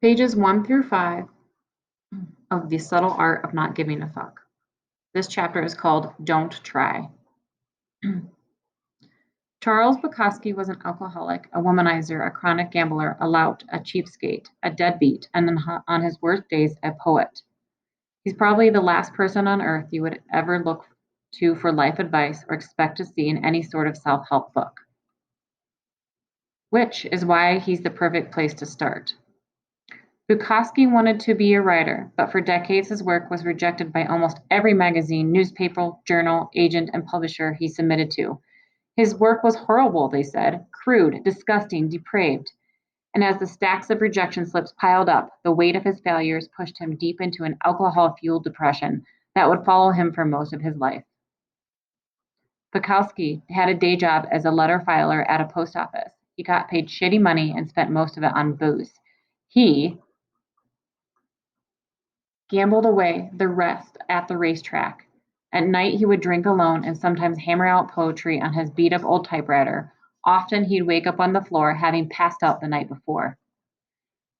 Pages 1 through 5 of The Subtle Art of Not Giving a Fuck. This chapter is called Don't Try. Charles Bukowski was an alcoholic, a womanizer, a chronic gambler, a lout, a cheapskate, a deadbeat, and on his worst days, a poet. He's probably the last person on earth you would ever look to for life advice or expect to see in any sort of self-help book. Which is why he's the perfect place to start. Bukowski wanted to be a writer, but for decades his work was rejected by almost every magazine, newspaper, journal, agent, and publisher he submitted to. His work was horrible, they said, crude, disgusting, depraved. And as the stacks of rejection slips piled up, the weight of his failures pushed him deep into an alcohol-fueled depression that would follow him for most of his life. Bukowski had a day job as a letter filer at a post office. He got paid shitty money and spent most of it on booze. He gambled away the rest at the racetrack. At night, he would drink alone and sometimes hammer out poetry on his beat-up old typewriter. Often, he'd wake up on the floor having passed out the night before.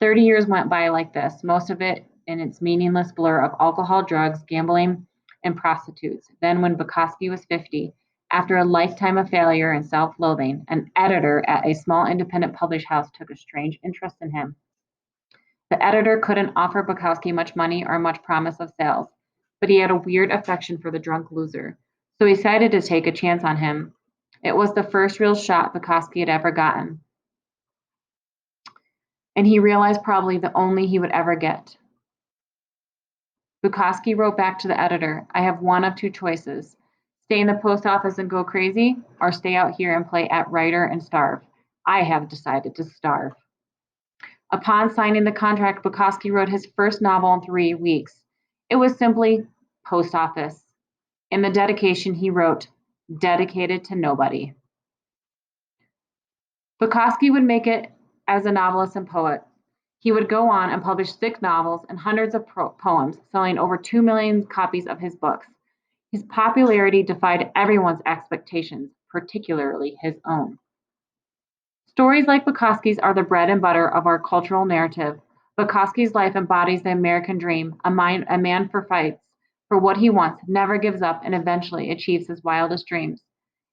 30 years went by like this, most of it in its meaningless blur of alcohol, drugs, gambling, and prostitutes. Then, when Bukowski was 50, after a lifetime of failure and self-loathing, an editor at a small independent publishing house took a strange interest in him. The editor couldn't offer Bukowski much money or much promise of sales, but he had a weird affection for the drunk loser, so he decided to take a chance on him. It was the first real shot Bukowski had ever gotten, and he realized probably the only he would ever get. Bukowski wrote back to the editor, "I have one of two choices. Stay in the post office and go crazy, or stay out here and play at writer and starve. I have decided to starve." Upon signing the contract, Bukowski wrote his first novel in 3 weeks. It was simply Post Office. In the dedication, he wrote, "Dedicated to nobody." Bukowski would make it as a novelist and poet. He would go on and publish 6 novels and hundreds of poems, selling over 2 million copies of his books. His popularity defied everyone's expectations, particularly his own. Stories like Bukowski's are the bread and butter of our cultural narrative. Bukowski's life embodies the American dream, a man for fights for what he wants, never gives up, and eventually achieves his wildest dreams.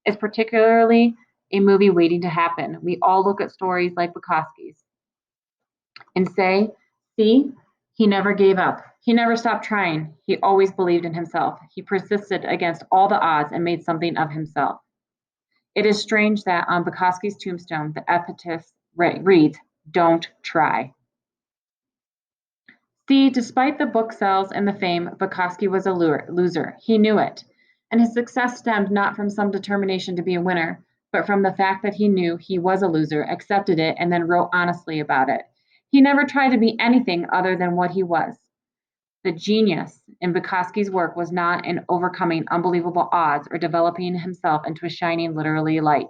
It's particularly a movie waiting to happen. We all look at stories like Bukowski's and say, see, he never gave up. He never stopped trying. He always believed in himself. He persisted against all the odds and made something of himself. It is strange that on Bukowski's tombstone, the epitaph reads, "Don't try." See, despite the book sales and the fame, Bukowski was a loser. He knew it. And his success stemmed not from some determination to be a winner, but from the fact that he knew he was a loser, accepted it, and then wrote honestly about it. He never tried to be anything other than what he was. The genius in Bukowski's work was not in overcoming unbelievable odds or developing himself into a shining literary light.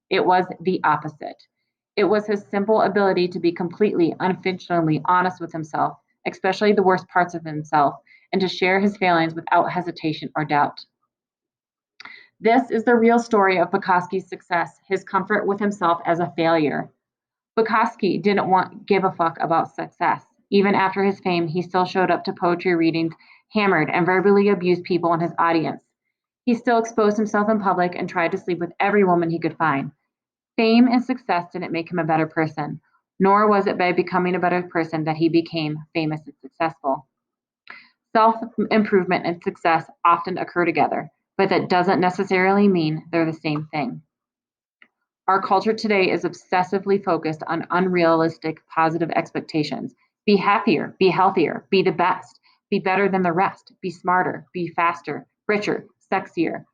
It was the opposite. It was his simple ability to be completely, unflinchingly honest with himself, especially the worst parts of himself, and to share his failings without hesitation or doubt. This is the real story of Bukowski's success, his comfort with himself as a failure. Bukowski didn't give a fuck about success. Even after his fame, he still showed up to poetry readings, hammered and verbally abused people in his audience. He still exposed himself in public and tried to sleep with every woman he could find. Fame and success didn't make him a better person, nor was it by becoming a better person that he became famous and successful. Self-improvement and success often occur together, but that doesn't necessarily mean they're the same thing. Our culture today is obsessively focused on unrealistic positive expectations. Be happier, be healthier, be the best, be better than the rest, be smarter, be faster, richer, sexier,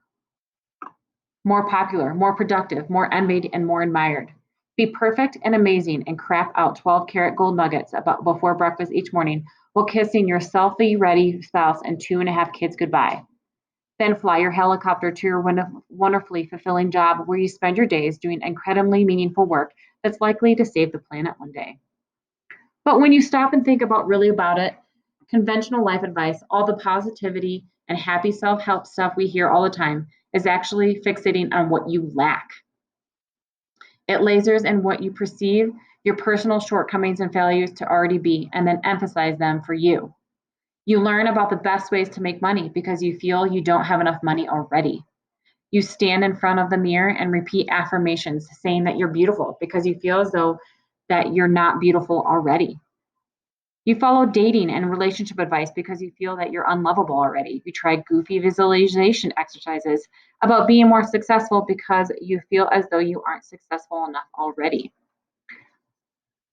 more popular, more productive, more envied, and more admired. Be perfect and amazing and crap out 12-karat gold nuggets before breakfast each morning while kissing your selfie-ready spouse and 2.5 kids goodbye. Then fly your helicopter to your wonderfully fulfilling job where you spend your days doing incredibly meaningful work that's likely to save the planet one day. But when you stop and think really about it, conventional life advice, all the positivity and happy self-help stuff we hear all the time, is actually fixating on what you lack. It lasers in what you perceive your personal shortcomings and failures to already be, and then emphasize them for you. You learn about the best ways to make money because you feel you don't have enough money already. You stand in front of the mirror and repeat affirmations saying that you're beautiful because you feel as though that you're not beautiful already. You follow dating and relationship advice because you feel that you're unlovable already. You try goofy visualization exercises about being more successful because you feel as though you aren't successful enough already.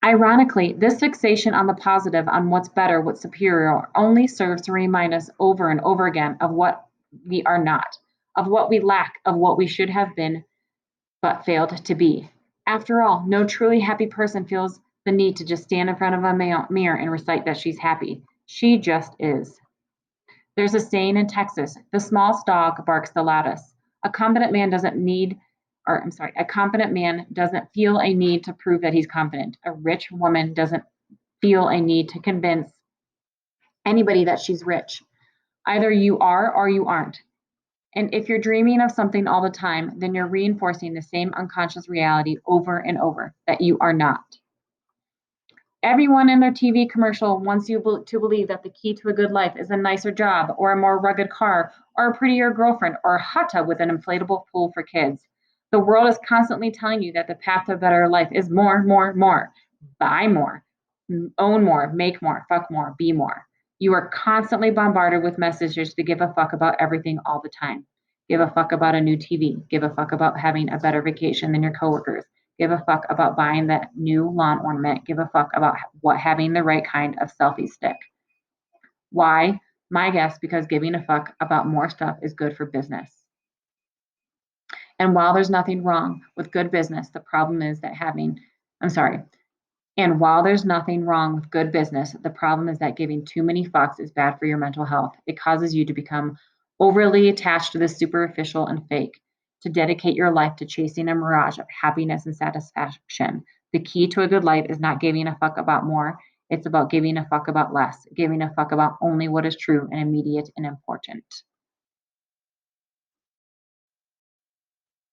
Ironically, this fixation on the positive, on what's better, what's superior, only serves to remind us over and over again of what we are not, of what we lack, of what we should have been but failed to be. After all, no truly happy person feels the need to just stand in front of a mirror and recite that she's happy. She just is. There's a saying in Texas, the smallest dog barks the loudest. A confident man doesn't need, or I'm sorry, a confident man doesn't feel a need to prove that he's confident. A rich woman doesn't feel a need to convince anybody that she's rich. Either you are or you aren't. And if you're dreaming of something all the time, then you're reinforcing the same unconscious reality over and over that you are not. Everyone in their TV commercial wants you to believe that the key to a good life is a nicer job, or a more rugged car, or a prettier girlfriend, or a hot tub with an inflatable pool for kids. The world is constantly telling you that the path to a better life is more, more, more. Buy more, own more, make more, fuck more, be more. You are constantly bombarded with messages to give a fuck about everything all the time. Give a fuck about a new TV. Give a fuck about having a better vacation than your coworkers. Give a fuck about buying that new lawn ornament. Give a fuck about having the right kind of selfie stick. Why? My guess, because giving a fuck about more stuff is good for business. And while there's nothing wrong with good business, the problem is that and while there's nothing wrong with good business, the problem is that giving too many fucks is bad for your mental health. It causes you to become overly attached to the superficial and fake, to dedicate your life to chasing a mirage of happiness and satisfaction. The key to a good life is not giving a fuck about more. It's about giving a fuck about less, giving a fuck about only what is true and immediate and important.